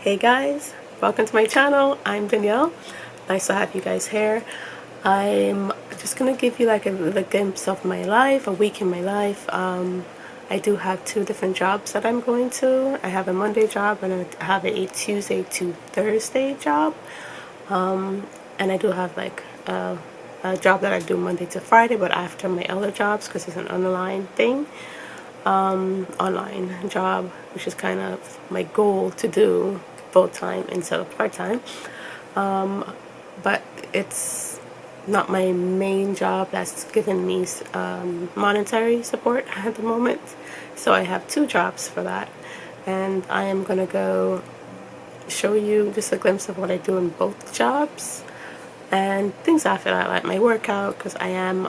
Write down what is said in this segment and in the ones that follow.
Hey guys, welcome to my channel. I'm Danielle. Nice to have you guys here. I'm just gonna give you like a little glimpse of my life, a week in my life. I do have two different jobs that I'm going to. I have a Monday job and I have a Tuesday to Thursday job. And I do have like a job that I do Monday to Friday, but after my other jobs because it's an online thing. Online job, which is kind of my goal to do full-time instead of part-time. But it's not my main job that's given me monetary support at the moment. So I have two jobs for that. And I am going to go show you just a glimpse of what I do in both jobs. And things after that, like my workout, because I am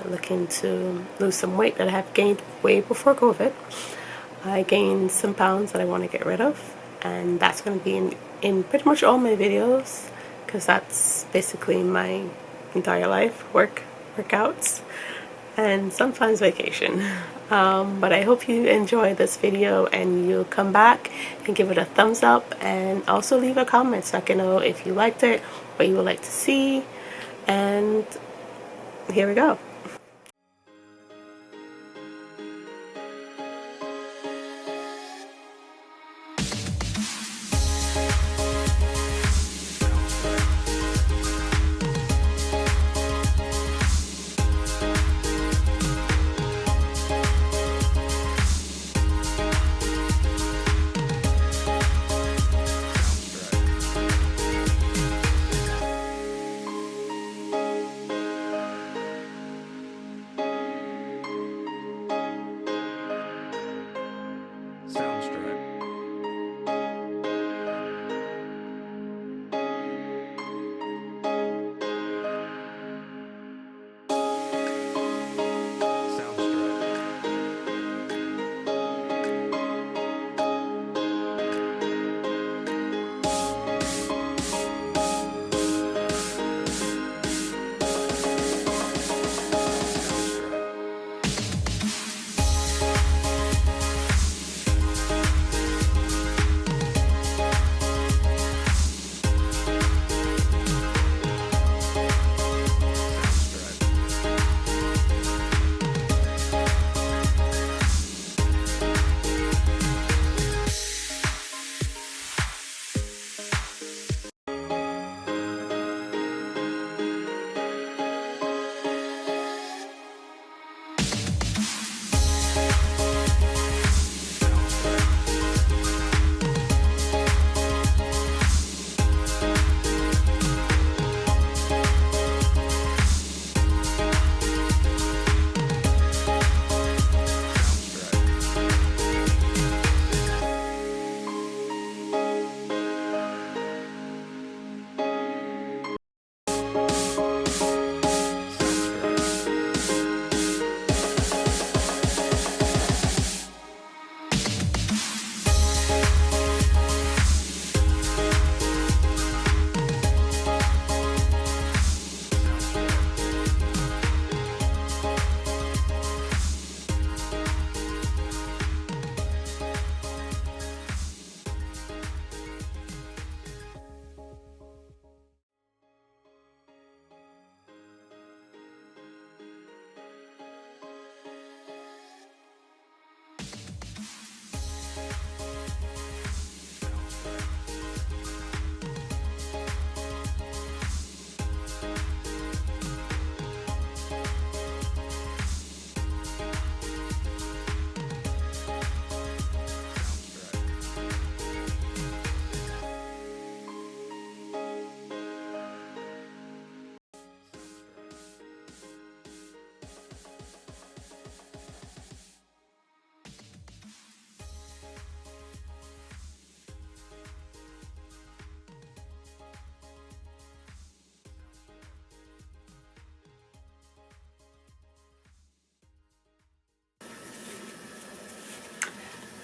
looking to lose some weight that I have gained way before COVID. I gained some pounds that I want to get rid of, and that's going to be in pretty much all my videos, because that's basically my entire life, workouts, and sometimes vacation. But I hope you enjoy this video and you'll come back and give it a thumbs up, and also leave a comment so I can know if you liked it, what you would like to see. And here we go.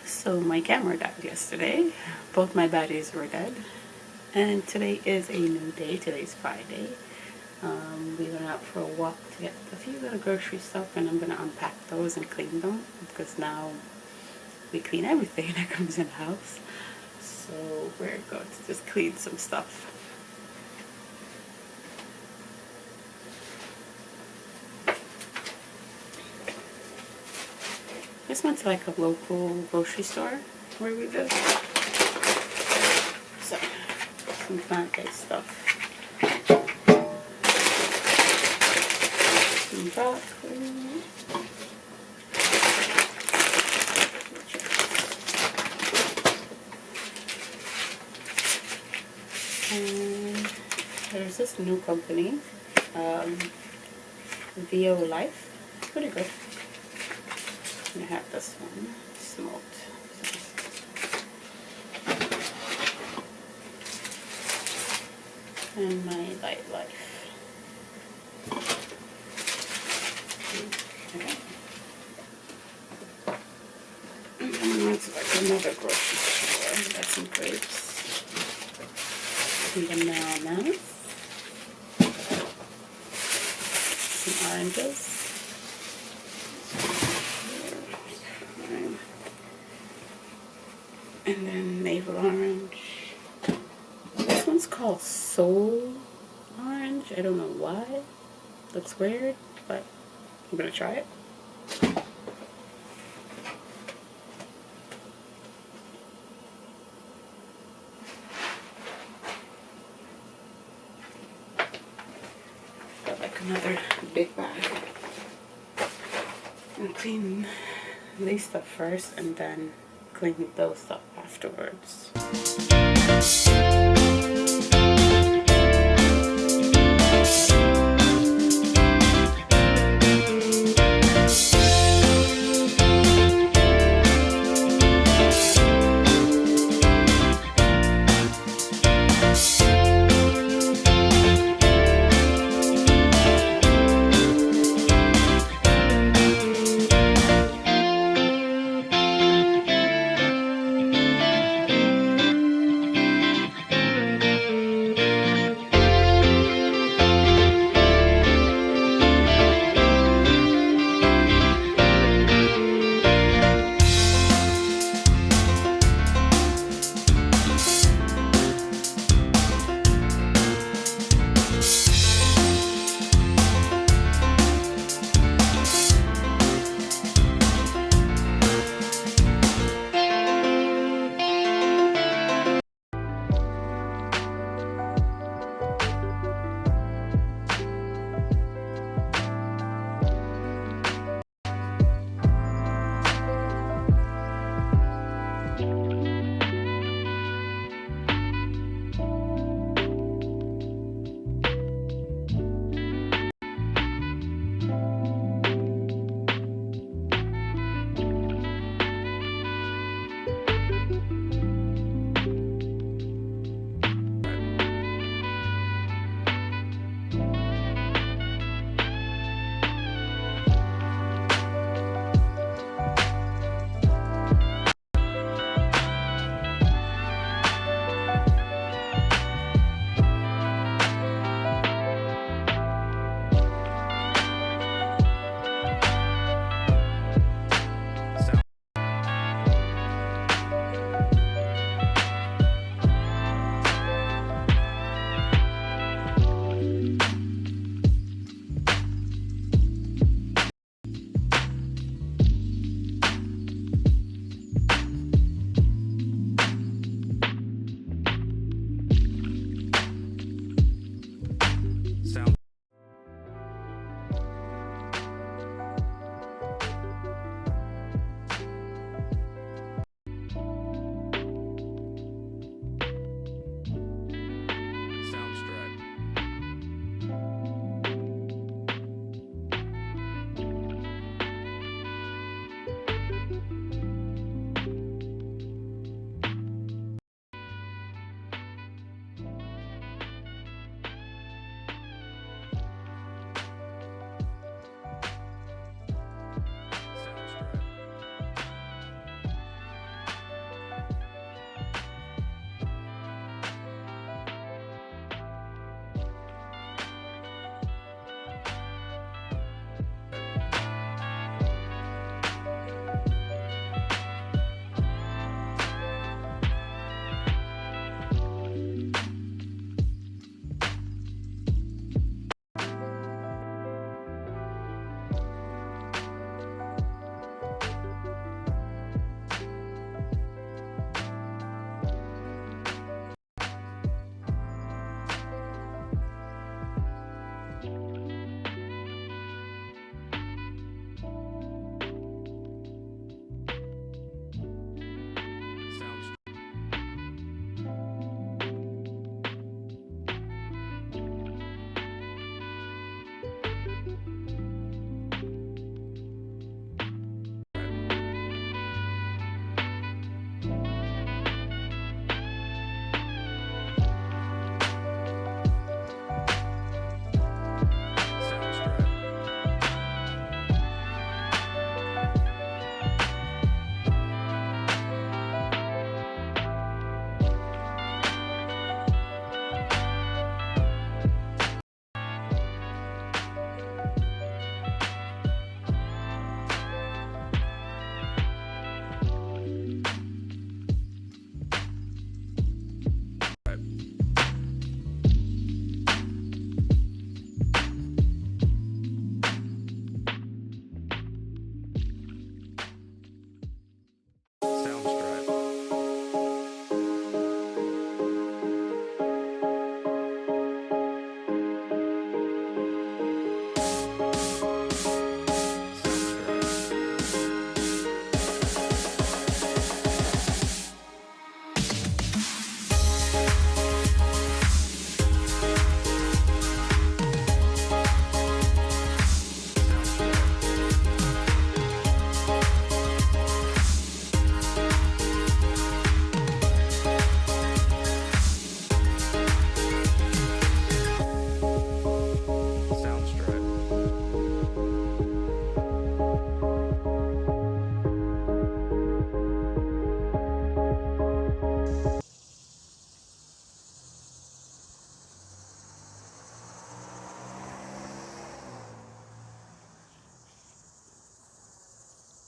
So my camera died yesterday. Both my batteries were dead. And today is a new day. Today's Friday. We went out for a walk to get a few little grocery stuff, and I'm going to unpack those and clean them, because now we clean everything that comes in the house. So we're going to just clean some stuff. This went to like a local grocery store where we live. So, some plant-based stuff. Some broccoli. And there's this new company, VO Life. It's pretty good. I'm gonna have this one smoked. And my Light Life. Okay. And then went to like another grocery store. Got some grapes. Some bananas. Some oranges. And then navel orange. This one's called Soul Orange. I don't know why. Looks weird, but I'm gonna try it. Got like another big bag. And clean these stuff first and then clean those stuff afterwards.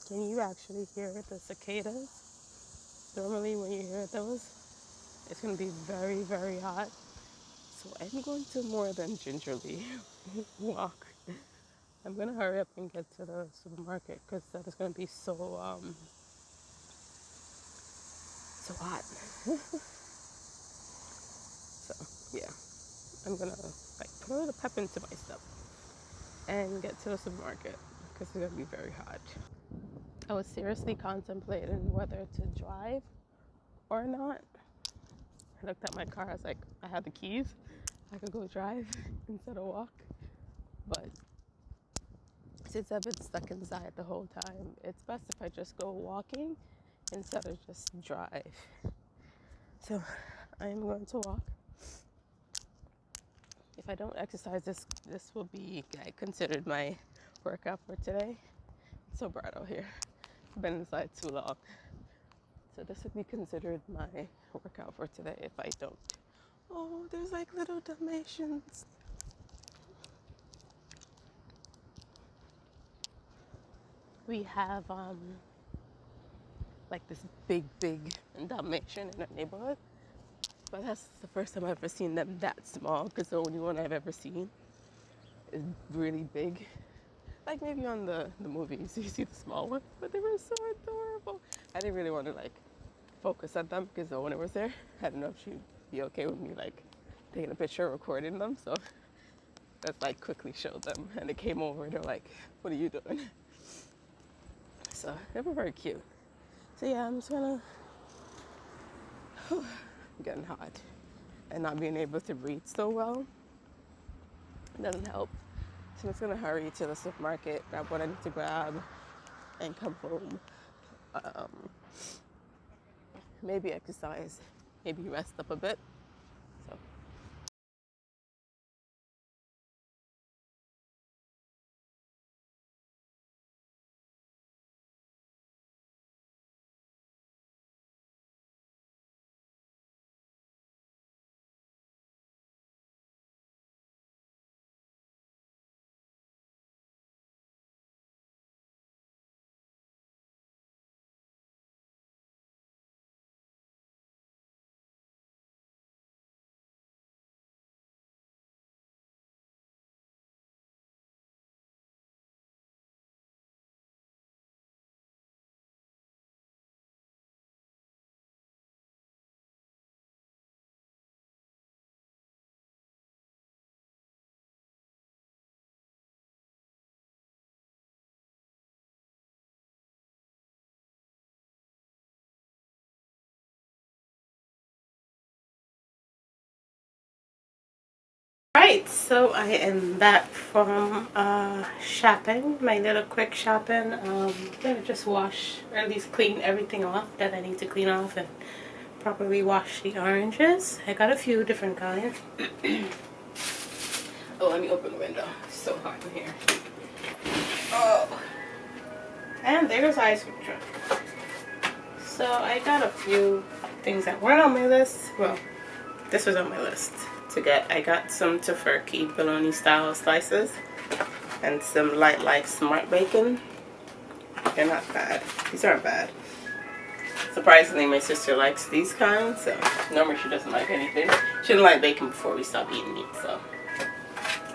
Can you actually hear the cicadas? Normally when you hear those, it's going to be very, very hot. So I'm going to more than gingerly walk. I'm going to hurry up and get to the supermarket because that is going to be so hot. So yeah, I'm going to like put a little pep into my step and get to the supermarket because it's going to be very hot. I was seriously contemplating whether to drive or not. I looked at my car, I was like, I have the keys. I could go drive instead of walk. But since I've been stuck inside the whole time, it's best if I just go walking instead of just drive. So I'm going to walk. If I don't exercise, this will be considered my workout for today. It's so bright out here. I've been inside too long. So this would be considered my workout for today if I don't. Oh, there's like little Dalmatians. We have like this big Dalmatian in our neighborhood. But that's the first time I've ever seen them that small, because the only one I've ever seen is really big. Like maybe on the movies you see the small one, but they were so adorable. I didn't really want to like focus on them because the owner was there. I don't know if she'd be okay with me like taking a picture or recording them, so let's like quickly show them. And they came over and they're like, what are you doing? So they were very cute. So yeah, I'm just gonna getting hot and not being able to breathe so well doesn't help. So I'm just gonna hurry to the supermarket, grab what I need to grab, and come home. Maybe exercise, maybe rest up a bit. So. Right, so I am back from shopping, my little quick shopping. I'm gonna just wash, or at least clean everything off that I need to clean off and properly wash the oranges. I got a few different kinds. Oh, let me open the window. It's so hot in here. Oh, and there's ice cream truck. So I got a few things that weren't on my list. Well, this was on my list to get. I got some Tofurky bologna style slices and some Light Life Smart Bacon. They're not bad. These aren't bad. Surprisingly, my sister likes these kinds, so normally she doesn't like anything. She didn't like bacon before we stopped eating meat, so.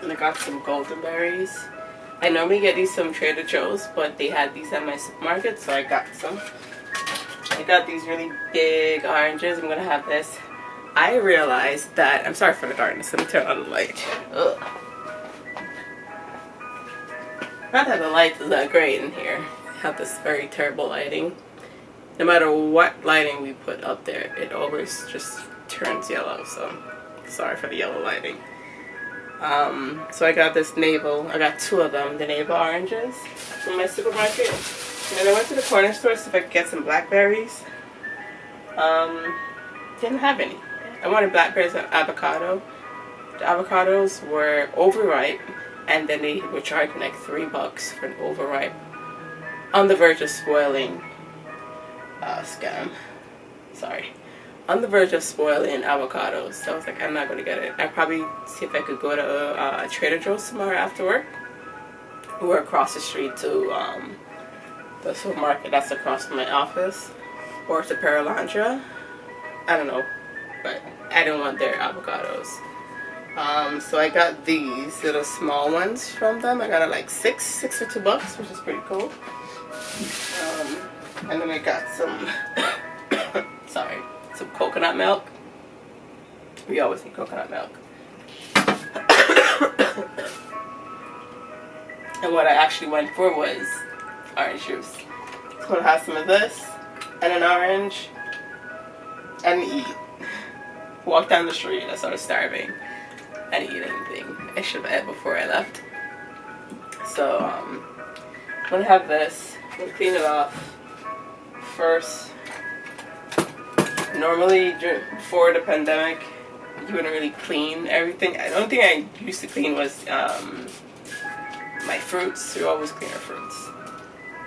And I got some golden berries. I normally get these from Trader Joe's, but they had these at my supermarket, so I got some. I got these really big oranges. I'm gonna have this. I realized that, I'm sorry for the darkness, let me turn on the light. Ugh. Not that the light is that great in here. I have this very terrible lighting. No matter what lighting we put up there, it always just turns yellow, so sorry for the yellow lighting. So I got this navel, I got 2 of them, the navel oranges from my supermarket. And then I went to the corner store to see if I could get some blackberries. Didn't have any. I wanted blackberries and avocado. The avocados were overripe, and then they were charging like $3 for an overripe, on the verge of spoiling scam. Sorry. On the verge of spoiling avocados. So I was like, I'm not going to get it. I'd probably see if I could go to Trader Joe's tomorrow after work. We're across the street to the supermarket that's across from my office. Or to Paralandra. I don't know. But I didn't want their avocados. So I got these little small ones from them. I got it like 6 for $2, which is pretty cool. And then I got some, sorry, some coconut milk. We always need coconut milk. And what I actually went for was orange juice. So I'm gonna have some of this and an orange and eat. Walk down the street. I started starving. I didn't eat anything. I should have ate before I left. So I'm gonna have this. I'm gonna clean it off first. Normally, before the pandemic, you wouldn't really clean everything. The only thing I used to clean was my fruits. We always clean our fruits.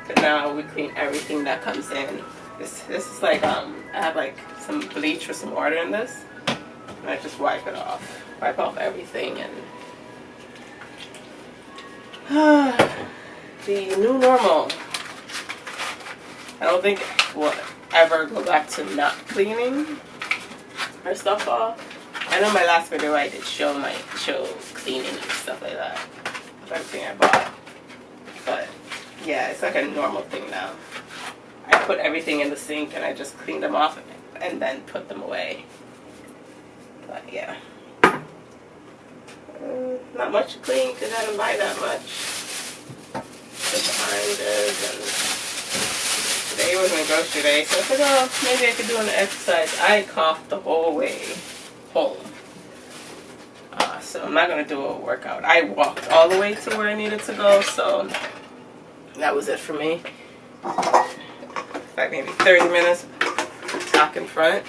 But now we clean everything that comes in. This is like, I have like some bleach with some water in this. And I just wipe it off. Wipe off everything and the new normal. I don't think we'll ever go back to not cleaning our stuff off. I know my last video I did show cleaning and stuff like that of everything I bought. But yeah, it's like a normal thing now. I put everything in the sink and I just clean them off and then put them away. But yeah. Not much to clean because I didn't buy that much. Just oranges, and today was my grocery day, so I said, oh, maybe I could do an exercise. I coughed the whole way home. So I'm not going to do a workout. I walked all the way to where I needed to go, so that was it for me. Like maybe 30 minutes, talk in front.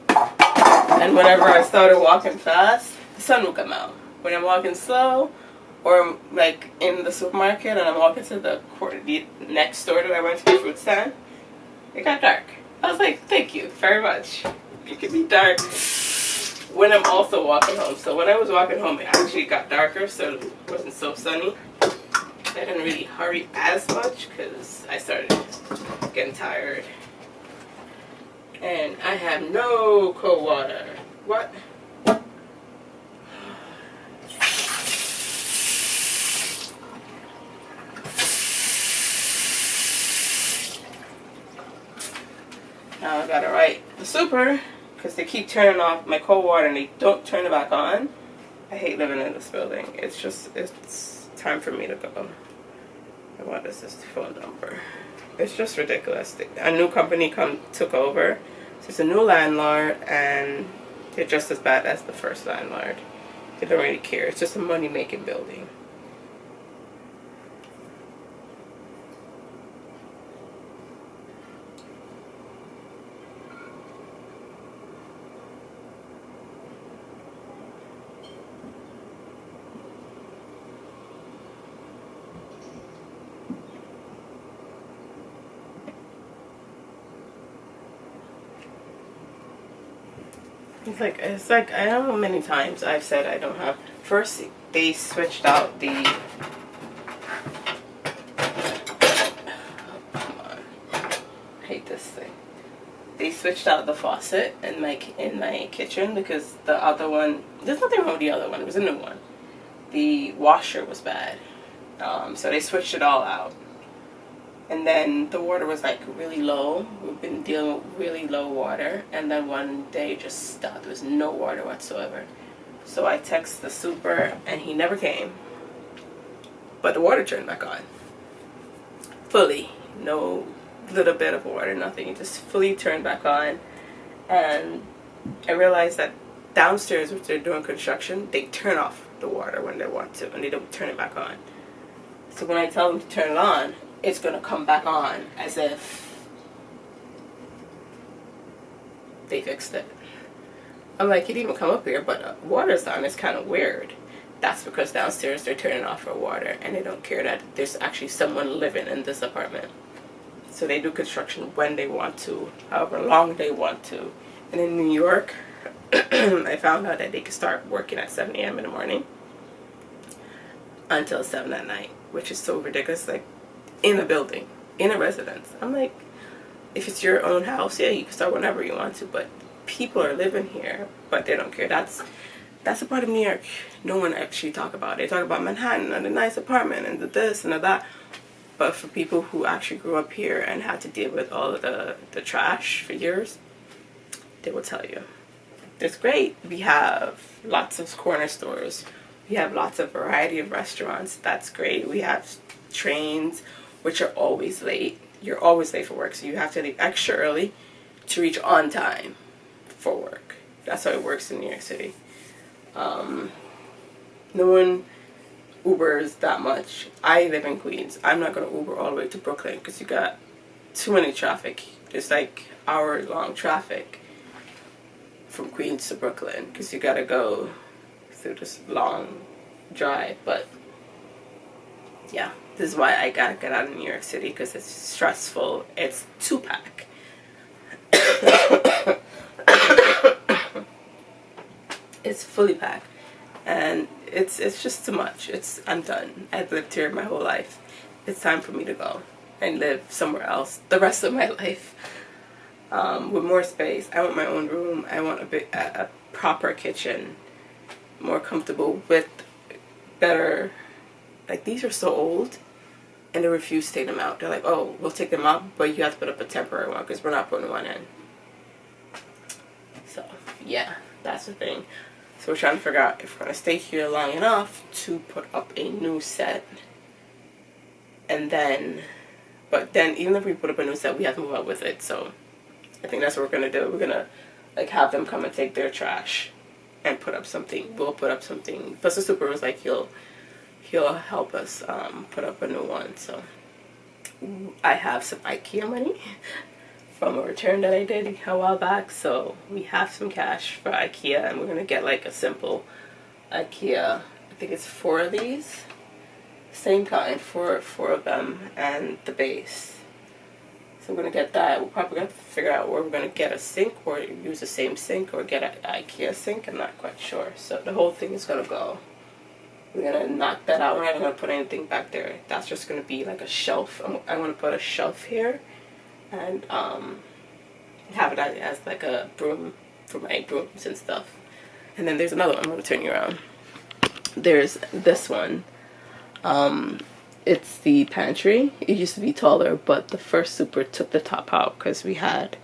And whenever I started walking fast, the sun would come out. When I'm walking slow, or I'm like in the supermarket and I'm walking to the next door that I went to the fruit stand, it got dark. I was like, thank you very much. It can be dark when I'm also walking home. So when I was walking home, it actually got darker, so it wasn't so sunny. I didn't really hurry as much because I started getting tired. And I have no cold water. What? Now I gotta write the super because they keep turning off my cold water and they don't turn it back on. I hate living in this building. It's time for me to go. And what is this phone number? It's just ridiculous. A new company took over. So it's a new landlord and they're just as bad as the first landlord. They don't really care. It's just a money-making building. It's like I don't know how many times I've said I don't have. First they switched out the come on. I hate this thing. switched out the faucet in my kitchen because the other one, there's nothing wrong with the other one, it was a new one. The washer was bad. So they switched it all out. And then the water was like really low. We've been dealing with really low water. And then one day just stopped. There was no water whatsoever. So I texted the super and he never came. But the water turned back on. Fully. No little bit of water, nothing. It just fully turned back on. And I realized that downstairs, which they're doing construction, they turn off the water when they want to. And they don't turn it back on. So when I tell them to turn it on, it's going to come back on as if they fixed it. I'm like, it didn't even come up here, but water's on. It's kind of weird. That's because downstairs they're turning off for water and they don't care that there's actually someone living in this apartment. So they do construction when they want to, however long they want to. And in New York, I found out that they could start working at 7 a.m. in the morning until 7 at night, which is so ridiculous. Like, in a building, in a residence. I'm like, if it's your own house, yeah, you can start whenever you want to, but people are living here, but they don't care. That's a part of New York no one actually talk about. They talk about Manhattan and the nice apartment and the this and the that. But for people who actually grew up here and had to deal with all of the trash for years, they will tell you. It's great. We have lots of corner stores. We have lots of variety of restaurants. That's great. We have trains, which are always late. You're always late for work, so you have to leave extra early to reach on time for work. That's how it works in New York City. No one Ubers that much. I live in Queens. I'm not going to Uber all the way to Brooklyn because you got too many traffic. There's like hour-long traffic from Queens to Brooklyn because you got to go through this long drive. But yeah, this is why I gotta get out of New York City, because it's stressful. It's 2-pack. It's fully packed, and it's just too much. I'm done. I've lived here my whole life. It's time for me to go and live somewhere else the rest of my life, with more space. I want my own room. I want a proper kitchen, more comfortable, with better. Like, these are so old, and they refuse to take them out. They're like, oh, we'll take them out, but you have to put up a temporary one because we're not putting one in. So, yeah, that's the thing. So we're trying to figure out if we're going to stay here long enough to put up a new set. And then, but then even if we put up a new set, we have to move out with it. So I think that's what we're going to do. We're going to, like, have them come and take their trash and put up something. We'll put up something. Plus the super was like, he'll help us put up a new one. So I have some IKEA money from a return that I did a while back, so we have some cash for IKEA, and we're gonna get like a simple IKEA. I think it's 4 of these, same kind, four of them, and the base. So we're gonna get that. We'll probably have to figure out where we're gonna get a sink, or use the same sink, or get an IKEA sink. I'm not quite sure. So the whole thing is gonna go. We're going to knock that out. We're not going to put anything back there. That's just going to be like a shelf. I'm going to put a shelf here and have it as like a broom for my brooms and stuff. And then there's another one. I'm going to turn you around. There's this one. It's the pantry. It used to be taller, but the first super took the top out because we had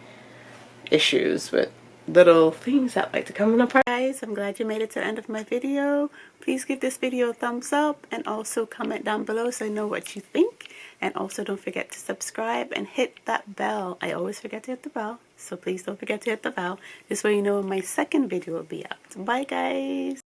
issues with little things that like to come in apart. Guys, I'm glad you made it to the end of my video. Please give this video a thumbs up and also comment down below so I know what you think. And also don't forget to subscribe and hit that bell. I always forget to hit the bell, so please don't forget to hit the bell. This way you know when my second video will be out. Bye guys.